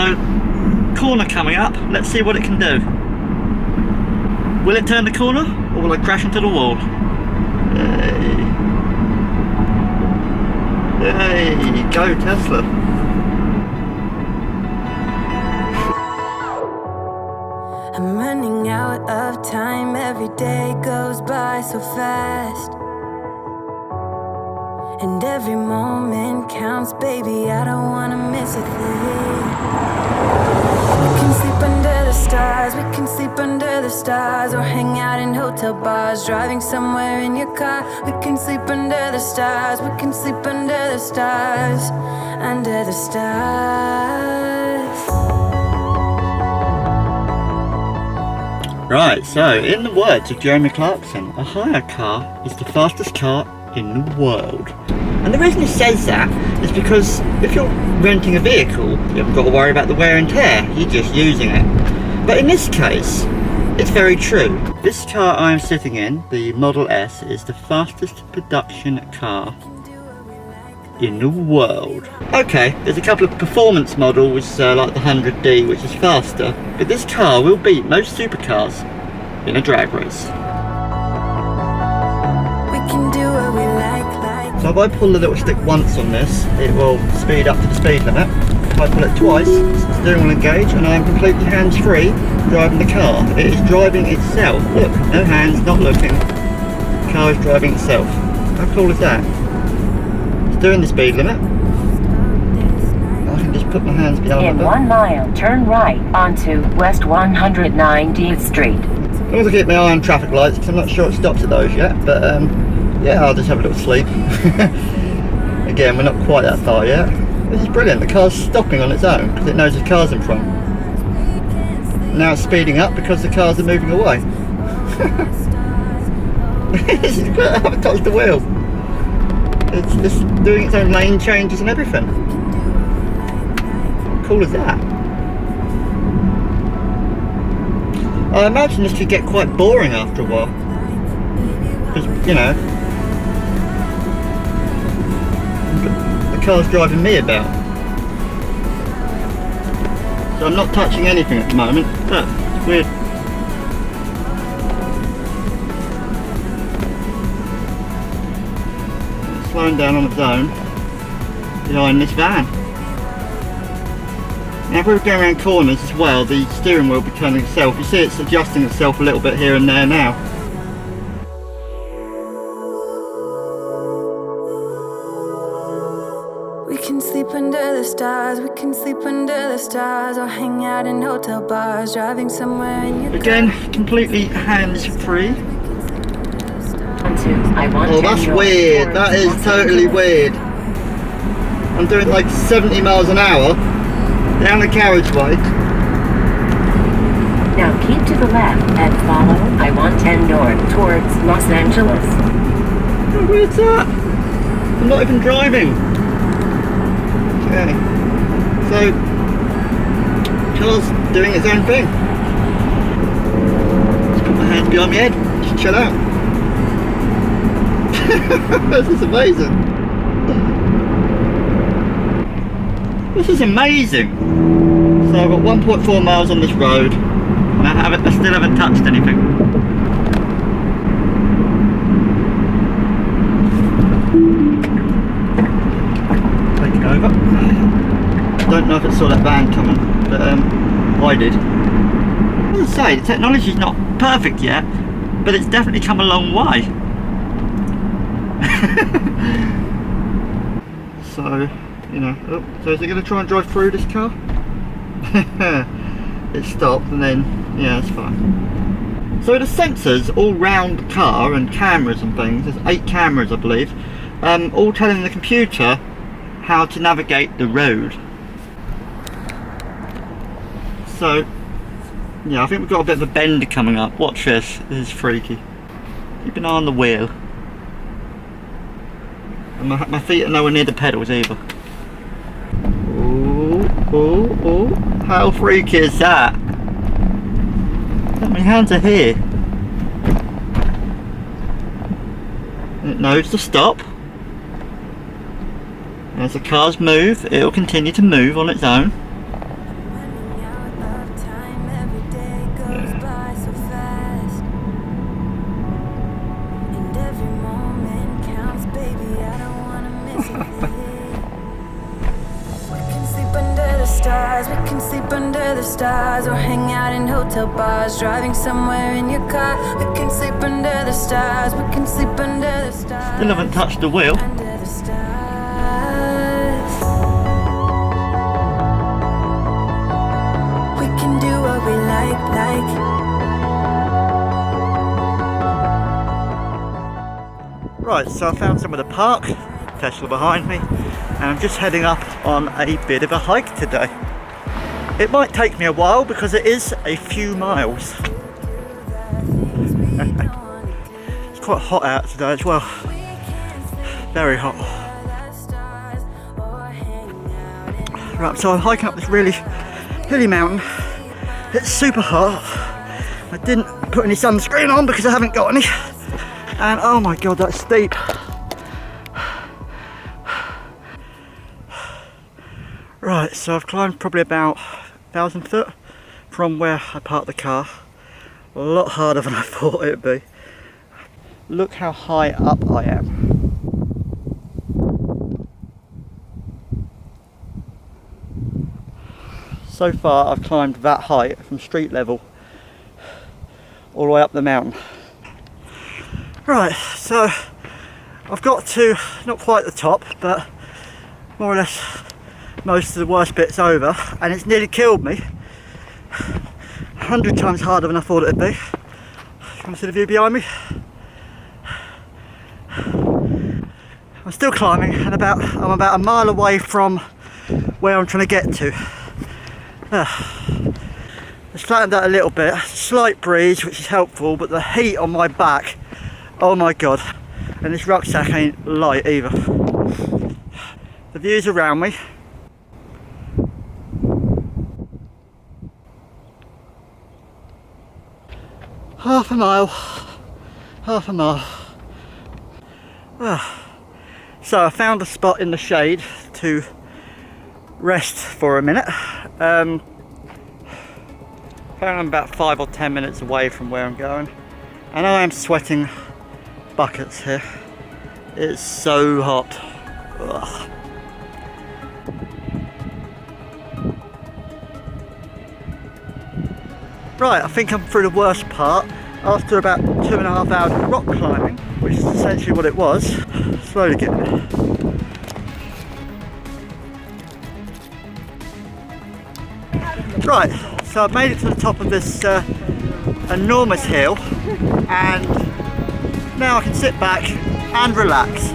So, corner coming up, let's see what it can do. Will it turn the corner, or will I crash into the wall? Hey, go Tesla. I'm running out of time, every day goes by so fast. And every moment counts, baby, I don't wanna miss a thing. We can sleep under the stars, we can sleep under the stars, or hang out in hotel bars, driving somewhere in your car. We can sleep under the stars, we can sleep under the stars, under the stars. Right, so in the words of Jeremy Clarkson, a hire car is the fastest car in the world. And the reason he says that is because if you're renting a vehicle, you haven't got to worry about the wear and tear, you're just using it. But in this case, it's very true. This car I am sitting in, the Model S, is the fastest production car in the world. Okay, there's a couple of performance models like the 100D, which is faster, but this car will beat most supercars in a drag race. We can do what we like. So if I pull the little stick once on this, it will speed up to the speed limit. If I pull it twice, the steering will engage and I am completely hands-free driving the car. It is driving itself. Look, no hands, not looking. The car is driving itself. How cool is that? It's doing the speed limit. I can just put my hands behind In it. 1 mile, turn right onto West 190th Street. As long as I keep my eye on traffic lights, because I'm not sure it stops at those yet, but yeah, I'll just have a little sleep. Again, we're not quite that far yet. This is brilliant, the car's stopping on its own because it knows there's cars in front. Now it's speeding up because the cars are moving away. I haven't touched the wheel. It's doing its own lane changes and everything. How cool is that? I imagine this could get quite boring after a while. Because, you know, the car's driving me about. So I'm not touching anything at the moment. But it's weird. It's slowing down on its own behind this van. Now if we were going around corners as well, the steering wheel will be turning itself. You see it's adjusting itself a little bit here and there now. We can sleep under the stars, we can sleep under the stars, or hang out in hotel bars, driving somewhere in your Again, completely hands-free. Oh, that's weird. That is totally weird. I'm doing like 70 miles an hour down the carriageway. Now keep to the left and follow I-110 north towards Los Angeles. How weird's that? I'm not even driving. Okay. So, car's doing its own thing. Just put my hands behind my head. Just chill out. This is amazing. This is amazing. So I've got 1.4 miles on this road, and I still haven't touched anything. Take it over. Don't know if it saw that van coming, but I did. As I say, the technology's not perfect yet, but it's definitely come a long way. So, you know, so is it going to try and drive through this car? It stopped and then, yeah, it's fine. So the sensors all round the car and cameras and things, there's 8 cameras I believe, all telling the computer how to navigate the road. So, yeah, I think we've got a bit of a bend coming up. Watch this, this is freaky. Keep an eye on the wheel. And my feet are nowhere near the pedals either. Oh, how freaky is that? My hands are here. And it knows to stop. As the cars move, it will continue to move on its own. stars. We can sleep under the stars or hang out in hotel bars, driving somewhere in your car. We can sleep under the stars. We can sleep under the stars. Still haven't touched the wheel. Under the stars. We can do what we like. Right, so I found some of the park, Tesla behind me, and I'm just heading up on a bit of a hike today. It might take me a while because it is a few miles. It's quite hot out today as well. Very hot. Right, so I'm hiking up this really hilly mountain. It's super hot. I didn't put any sunscreen on because I haven't got any. And oh my god, that's steep. Right, so I've climbed probably about 1,000 foot from where I parked the car. A lot harder than I thought it would be. Look how high up I am. So far I've climbed that height from street level all the way up the mountain. Right, so I've got to, not quite the top, but more or less most of the worst bits over, and it's nearly killed me. 100 times harder than I thought it'd be. You want to see the view behind me? I'm still climbing, and I'm about a mile away from where I'm trying to get to. It's flattened out a little bit, slight breeze which is helpful, but the heat on my back, oh my god, and this rucksack ain't light either. The views around me. Half a mile. So I found a spot in the shade to rest for a minute. I'm about 5 or 10 minutes away from where I'm going, and I am sweating buckets here. It's so hot. Ugh. Right, I think I'm through the worst part after about 2.5 hours of rock climbing, which is essentially what it was. Slowly getting there. Right, so I've made it to the top of this enormous hill, and now I can sit back and relax.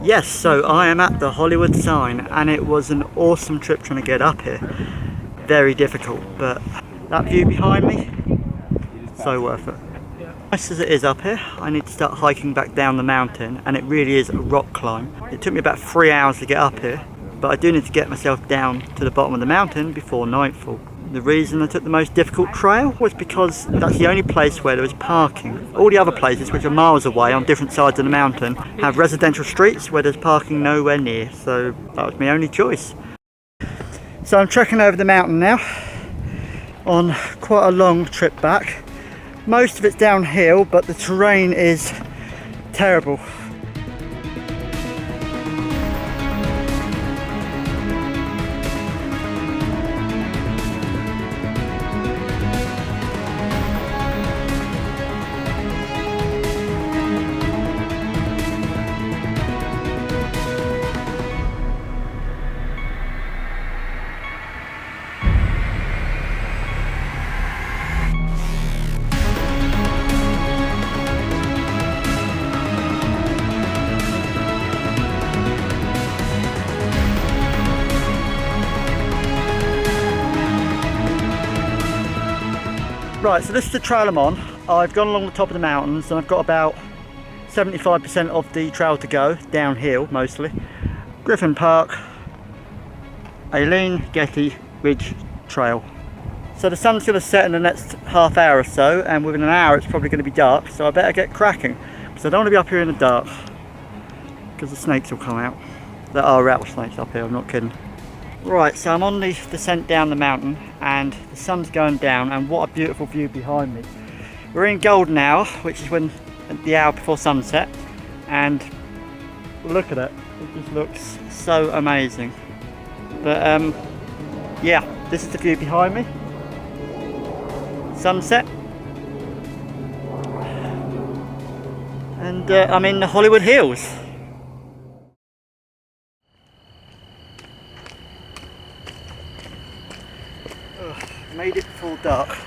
Yes, so I am at the Hollywood sign, and it was an awesome trip trying to get up here. Very difficult, but that view behind me, so worth it. Nice as it is up here, I need to start hiking back down the mountain, and it really is a rock climb. It took me about 3 hours to get up here, but I do need to get myself down to the bottom of the mountain before nightfall. The reason I took the most difficult trail was because that's the only place where there was parking. All the other places, which are miles away on different sides of the mountain, have residential streets where there's parking nowhere near, so that was my only choice. So I'm trekking over the mountain now on quite a long trip back. Most of it's downhill, but the terrain is terrible. Right, so this is the trail I'm on. I've gone along the top of the mountains and I've got about 75% of the trail to go, downhill mostly. Griffin Park, Aileen Getty Ridge Trail. So the sun's going to set in the next half hour or so, and within an hour it's probably going to be dark, so I better get cracking. Because I don't want to be up here in the dark, because the snakes will come out. There are rattlesnakes up here, I'm not kidding. Right, so I'm on the descent down the mountain and the sun's going down, and what a beautiful view behind me. We're in golden hour, which is when the hour before sunset, and look at it, it just looks so amazing. But yeah, this is the view behind me. Sunset. And I'm in the Hollywood Hills. Made it before dark.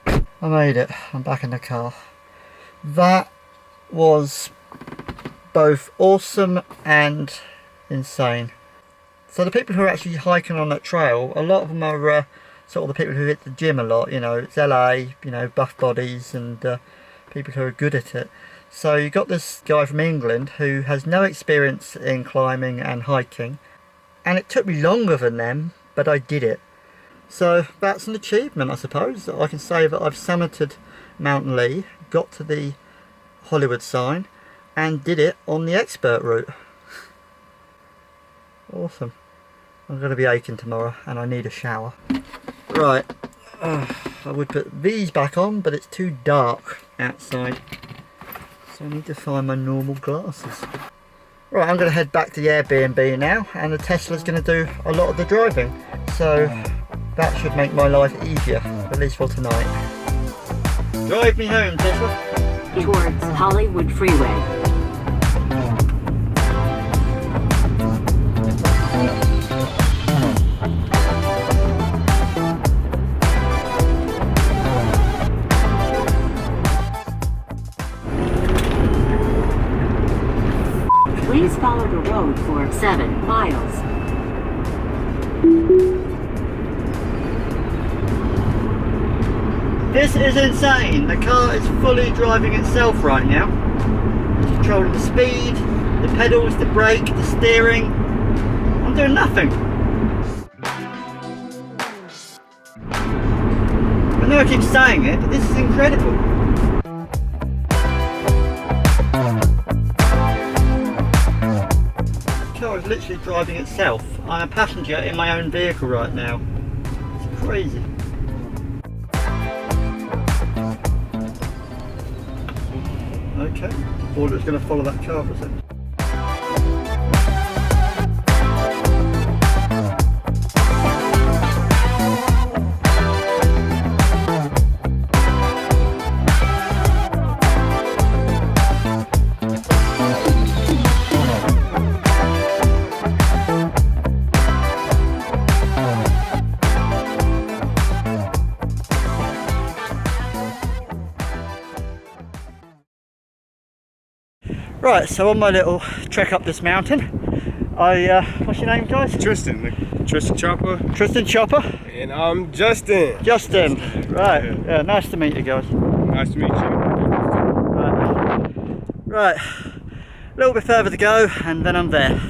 I made it. I'm back in the car. That was both awesome and insane. So the people who are actually hiking on that trail, a lot of them are sort of the people who hit the gym a lot. You know, it's LA, you know, buff bodies and people who are good at it. So you got this guy from England who has no experience in climbing and hiking. And it took me longer than them, but I did it. So that's an achievement, I suppose. I can say that I've summited Mount Lee, got to the Hollywood sign, and did it on the expert route. Awesome. I'm going to be aching tomorrow, and I need a shower. Right, I would put these back on, but it's too dark outside. So I need to find my normal glasses. Right, I'm going to head back to the Airbnb now, and the Tesla's going to do a lot of the driving. So that should make my life easier, at least for tonight. Drive me home, Tesla. Towards Hollywood Freeway. Please follow the road for 7 miles. This is insane. The car is fully driving itself right now. It's controlling the speed, the pedals, the brake, the steering. I'm doing nothing. I know I keep saying it, but this is incredible. The car is literally driving itself. I'm a passenger in my own vehicle right now. It's crazy. Okay, I thought it was going to follow that car for a second. Right, so on my little trek up this mountain, what's your name, guys? Tristan, Tristan Chopper. Tristan Chopper. And I'm Justin. Justin, right, yeah, nice to meet you guys. Nice to meet you. Right, a little bit further to go and then I'm there.